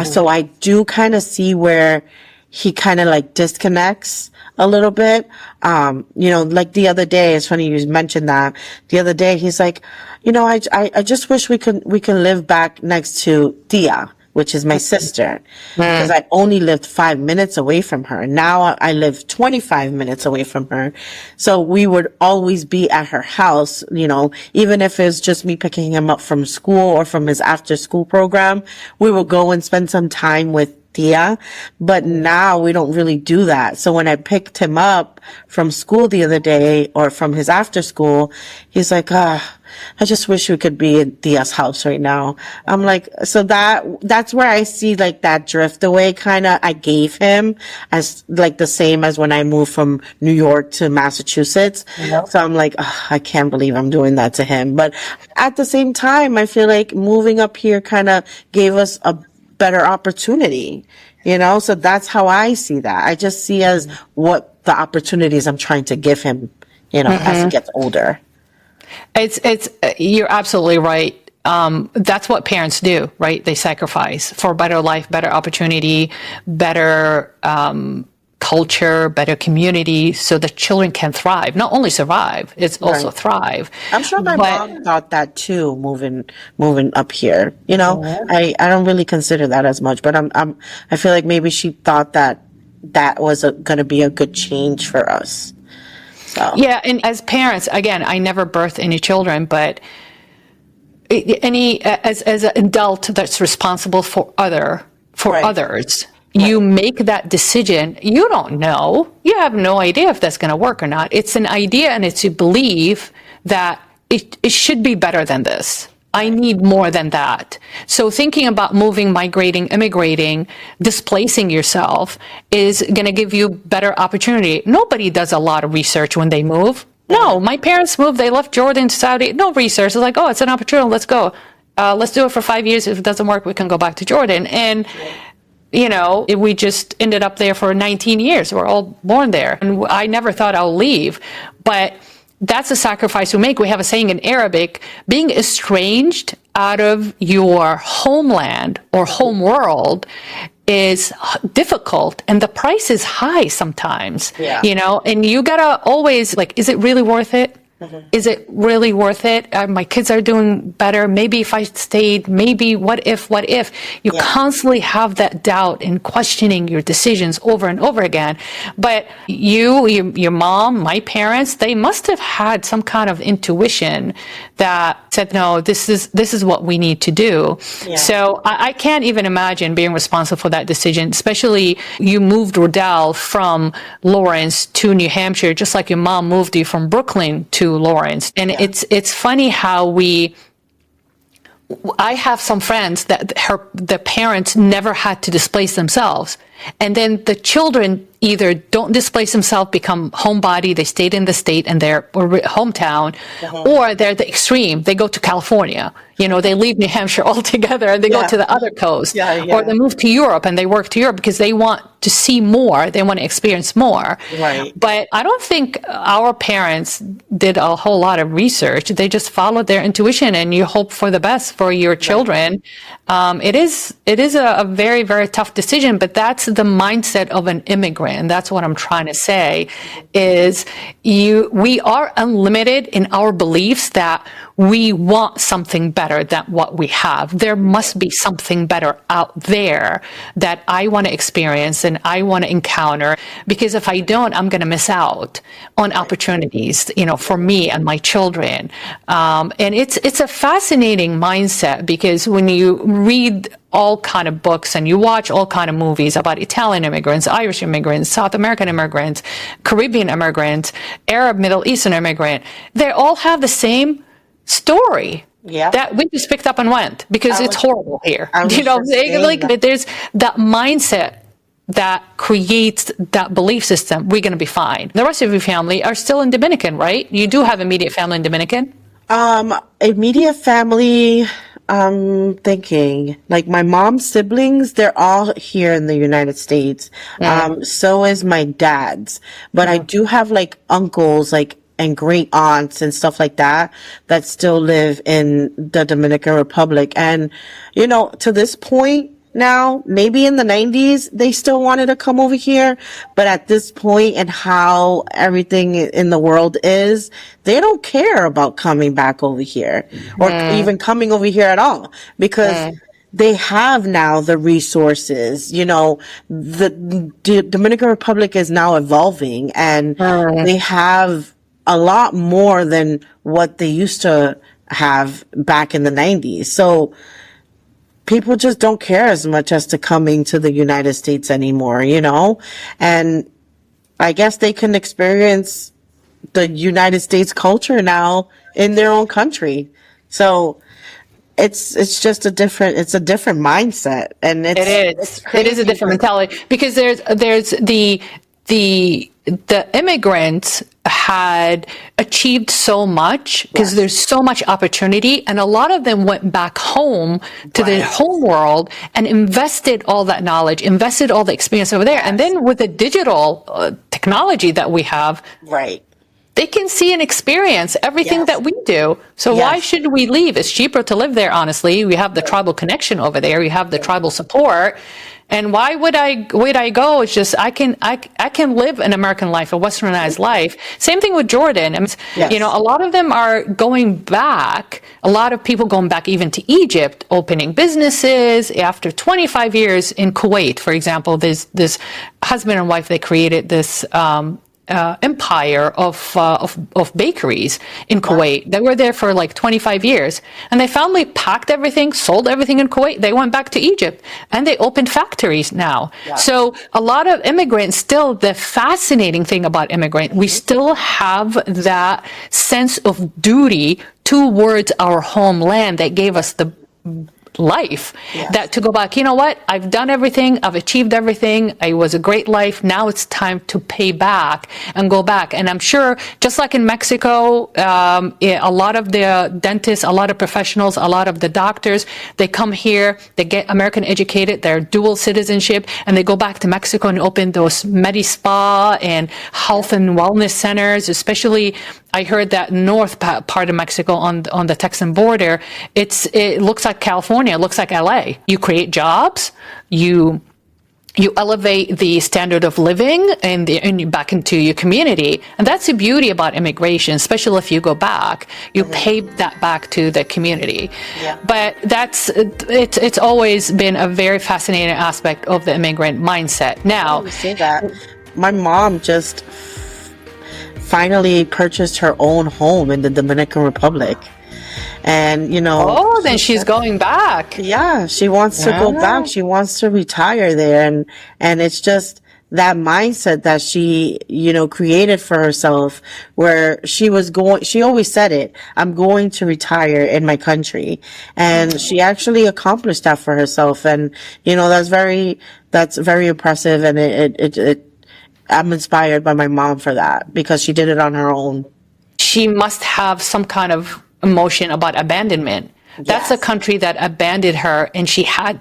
So I do kind of see where he kind of like disconnects a little bit. Like the other day, it's funny you mentioned that. The other day, he's like, I just wish we could live back next to Tia, which is my sister, because I only lived 5 minutes away from her. Now I live 25 minutes away from her. So we would always be at her house, even if it's just me picking him up from school or from his after school program, we would go and spend some time with Tia. But now we don't really do that. So when I picked him up from school the other day or from his after school, he's like, I just wish we could be in Tia's house right now. I'm like, so that's where I see like that drift away kind of I gave him as like the same as when I moved from New York to Massachusetts. Yep. So I'm like, I can't believe I'm doing that to him. But at the same time, I feel like moving up here kind of gave us a better opportunity, so that's how I see that. I just see as what the opportunities I'm trying to give him, as he gets older. It's you're absolutely right. That's what parents do, right? They sacrifice for better life, better opportunity, better culture, better community, so the children can thrive. Not only survive, it's also thrive. I'm sure my mom thought that too, moving up here. I don't really consider that as much, but I feel like maybe she thought that was going to be a good change for us. So. Yeah, and as parents, again, I never birthed any children, but as an adult that's responsible for others. You make that decision. You don't know. You have no idea if that's going to work or not. It's an idea, and it's a belief that it should be better than this. I need more than that. So thinking about moving, migrating, immigrating, displacing yourself is going to give you better opportunity. Nobody does a lot of research when they move. No, my parents moved. They left Jordan to Saudi. No research. It's like, it's an opportunity. Let's go. Let's do it for 5 years. If it doesn't work, we can go back to Jordan. And we just ended up there for 19 years. We're all born there. And I never thought I'll leave. But that's a sacrifice we make. We have a saying in Arabic, being estranged out of your homeland or home world is difficult, and the price is high sometimes, and you gotta always is it really worth it? Is it really worth it? My kids are doing better. Maybe if I stayed, maybe what if? You constantly have that doubt and questioning your decisions over and over again. But your mom, my parents, they must have had some kind of intuition that said, no, this is what we need to do. Yeah. So I can't even imagine being responsible for that decision, especially you moved Rodell from Lawrence to New Hampshire, just like your mom moved you from Brooklyn to Lawrence. And it's funny how I have some friends that the parents never had to displace themselves. And then the children either don't displace themselves, become homebody, they stayed in the state and their hometown, or they're the extreme. They go to California. They leave New Hampshire altogether and they go to the other coast. Or they move to Europe and they work to Europe because they want to see more. They want to experience more. Right. But I don't think our parents did a whole lot of research. They just followed their intuition, and you hope for the best for your children. It is a very, very tough decision, but that's the mindset of an immigrant. That's what I'm trying to say is we are unlimited in our beliefs that we want something better than what we have. There must be something better out there that I want to experience and I want to encounter, because if I don't, I'm going to miss out on opportunities, for me and my children. And it's a fascinating mindset, because when you read all kind of books and you watch all kind of movies about Italian immigrants, Irish immigrants, South American immigrants, Caribbean immigrants, Arab, Middle Eastern immigrant, they all have the same story. Yeah. That we just picked up and went because it's horrible here. That. There's that mindset that creates that belief system. We're going to be fine. The rest of your family are still in Dominican, right? You do have immediate family in Dominican? Immediate family, thinking like my mom's siblings, they're all here in the United States. So is my dad's, but I do have like uncles, and great aunts and stuff like that still live in the Dominican Republic. And, to this point now, maybe in the 90s, they still wanted to come over here. But at this point and how everything in the world is, they don't care about coming back over here or even coming over here at all, because they have now the resources. The Dominican Republic is now evolving, and they have a lot more than what they used to have back in the 90s. So people just don't care as much as to coming to the United States anymore, and I guess they can experience the United States culture now in their own country. So it's just a different mindset, and it is a different mentality, because there's the immigrants had achieved so much because there's so much opportunity, and a lot of them went back home to their home world and invested all that knowledge, invested all the experience over there. And then with the digital technology that we have, they can see and experience everything that we do. So why should we leave? It's cheaper to live there, honestly. We have the tribal connection over there. We have the tribal support. And why would I go? It's just I can live an American life, a westernized life. Same thing with Jordan. A lot of them are going back. A lot of people going back even to Egypt, opening businesses after 25 years in Kuwait, for example. There's this husband and wife. They created this empire of bakeries in Kuwait. They were there for like 25 years, and they finally packed everything, sold everything in Kuwait. They went back to Egypt, and they opened factories now. So a lot of immigrants, still the fascinating thing about immigrant, we still have that sense of duty towards our homeland that gave us the life, that to go back, I've done everything, I've achieved everything, it was a great life, now it's time to pay back and go back. And I'm sure, just like in Mexico, a lot of the dentists, a lot of professionals, a lot of the doctors, they come here, they get American educated, they're dual citizenship, and they go back to Mexico and open those Medi-Spa and health and wellness centers. Especially, I heard that north part of Mexico on the Texan border, it looks like California. It looks like LA. You create jobs, you elevate the standard of living and back into your community. And that's the beauty about immigration, especially if you go back, you pay that back to the community. But it's always been a very fascinating aspect of the immigrant mindset. Now, say that. My mom just finally purchased her own home in the Dominican Republic. And, then she's going back. Yeah, she wants to go back. She wants to retire there. And it's just that mindset that she, created for herself, where she always said it, I'm going to retire in my country. And she actually accomplished that for herself. And, that's very impressive. And I'm inspired by my mom for that, because she did it on her own. She must have some kind of emotion about abandonment, That's a Yes. country that abandoned her, and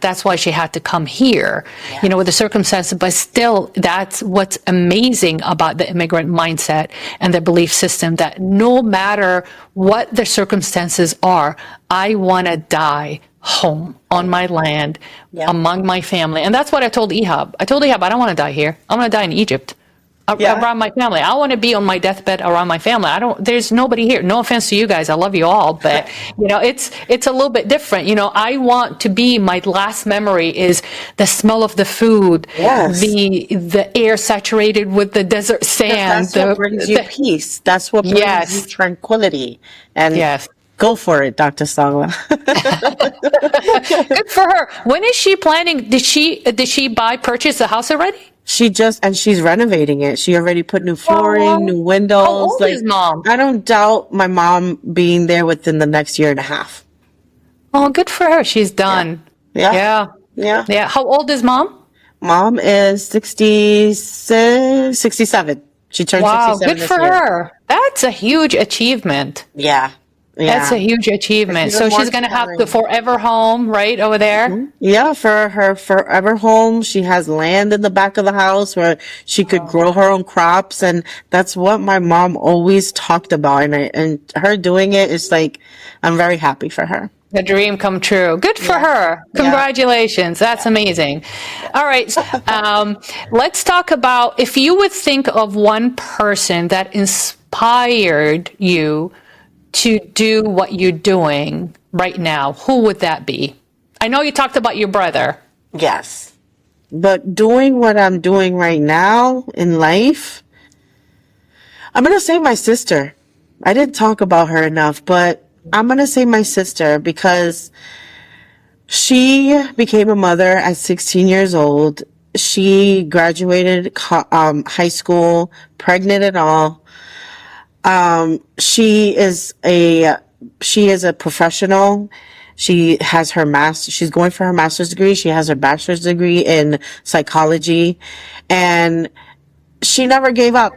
that's why she had to come here, with the circumstances. But still, that's what's amazing about the immigrant mindset and the belief system, that no matter what the circumstances are, I want to die home on my land, among my family. And that's what I told Ehab. I told Ehab, I don't want to die here. I want to die in Egypt. Around my family. I want to be on my deathbed around my family. There's nobody here. No offense to you guys. I love you all, but it's a little bit different. I want to be, my last memory is the smell of the food, the air saturated with the desert sand. That's what brings you peace. That's what brings you tranquility. And go for it, Dr. Slava. Good for her. When is she planning? Did she purchase a house already? She's renovating it. She already put new flooring, new windows. How old is mom? I don't doubt my mom being there within the next year and a half. Oh, good for her. She's done. Yeah. How old is mom? Mom is 67. She turned 67 good this for year. her. That's a huge achievement. Yeah. That's a huge achievement. So she's going to have the forever home right over there? Yeah, for her forever home. She has land in the back of the house where she could grow her own crops. And that's what my mom always talked about. And her doing it is like, I'm very happy for her. The dream come true. Good for her. Congratulations. That's amazing. All right. Let's talk about, if you would think of one person that inspired you to do what you're doing right now, who would that be? I know you talked about your brother. Yes. But doing what I'm doing right now in life, I'm going to say my sister. I didn't talk about her enough, but I'm going to say my sister, because she became a mother at 16 years old. She graduated high school, pregnant and all. She is a professional. She has she's going for her master's degree. She has her bachelor's degree in psychology, and she never gave up.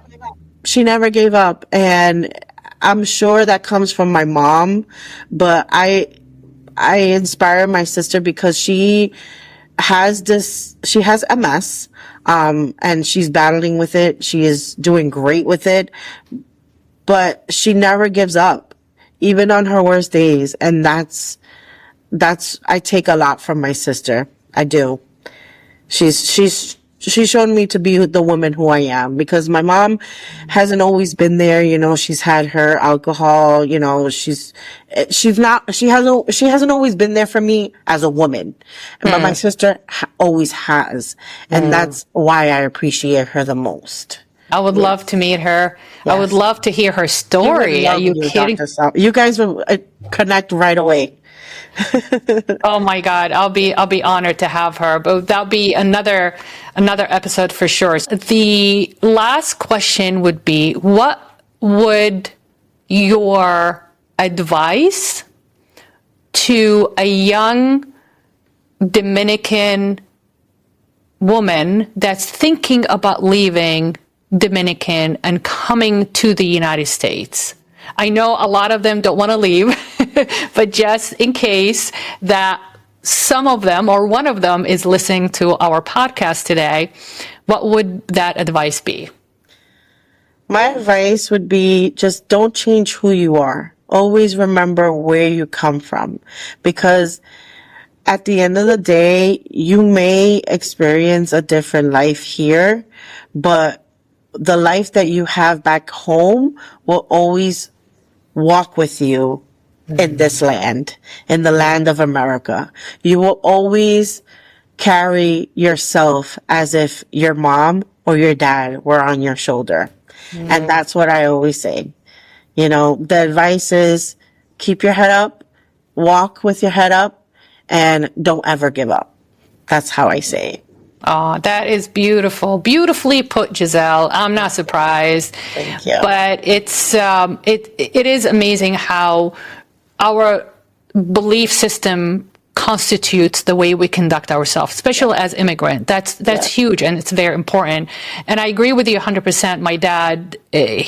And I'm sure that comes from my mom, but I inspire my sister because she has MS, and she's battling with it. She is doing great with it, but she never gives up, even on her worst days. And that's, I take a lot from my sister. I do. She's shown me to be the woman who I am, because my mom hasn't always been there. She's had her alcohol, she hasn't always been there for me as a woman, but my sister always has. And that's why I appreciate her the most. I would love to meet her. Yes. I would love to hear her story. Are you kidding? You guys will connect right away. Oh my God, I'll be honored to have her. But that'll be another episode for sure. The last question would be, what would your advice to a young Dominican woman that's thinking about leaving Dominican and coming to the United States? I know a lot of them don't want to leave, but just in case that some of them or one of them is listening to our podcast today, what would that advice be? My advice would be, just don't change who you are. Always remember where you come from, because at the end of the day, you may experience a different life here, but the life that you have back home will always walk with you in this land, in the land of America. You will always carry yourself as if your mom or your dad were on your shoulder. And that's what I always say. The advice is, keep your head up, walk with your head up, and don't ever give up. That's how I say it. Oh, that is beautiful. Beautifully put, Gisselle. I'm not surprised. Thank you. But it is amazing how our belief system constitutes the way we conduct ourselves, especially as immigrant. That's huge, and it's very important. And I agree with you 100%. My dad,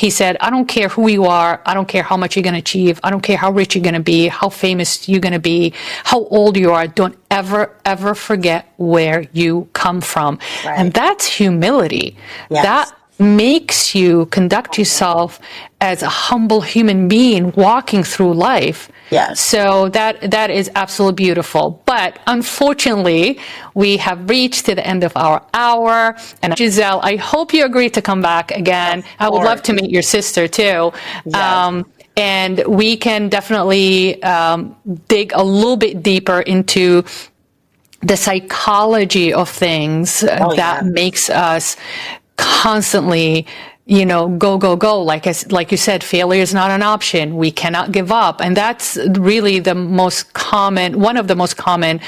he said, I don't care who you are. I don't care how much you're going to achieve. I don't care how rich you're going to be, how famous you're going to be, how old you are. Don't ever forget where you come from. Right. And that's humility. Yes. That makes you conduct yourself as a humble human being walking through life. Yes. So that is absolutely beautiful. But unfortunately, we have reached to the end of our hour. And Gisselle, I hope you agree to come back again. I would love to meet your sister too. Yes. And we can definitely dig a little bit deeper into the psychology of things that makes us constantly, go. Like you said, failure is not an option. We cannot give up. And that's really one of the most common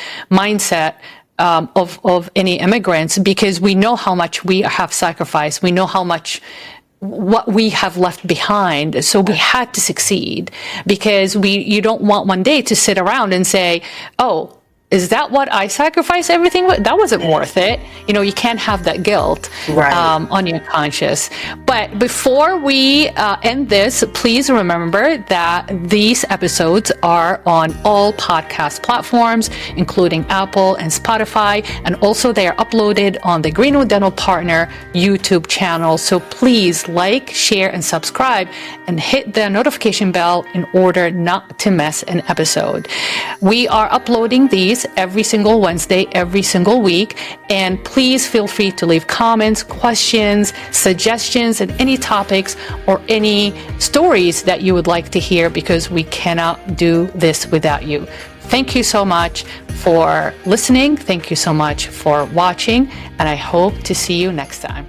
mindset of any immigrants, because we know how much we have sacrificed. We know how much what we have left behind. So we had to succeed, because you don't want one day to sit around and say, oh, is that what I sacrificed everything with? That wasn't worth it. You can't have that guilt on your conscience. But before we end this, please remember that these episodes are on all podcast platforms, including Apple and Spotify. And also they are uploaded on the Greenwood Dental Partner YouTube channel. So please like, share, and subscribe, and hit the notification bell in order not to miss an episode. We are uploading these every single Wednesday, every single week. And please feel free to leave comments, questions, suggestions, and any topics or any stories that you would like to hear, because we cannot do this without you. Thank you so much for listening. Thank you so much for watching. And I hope to see you next time.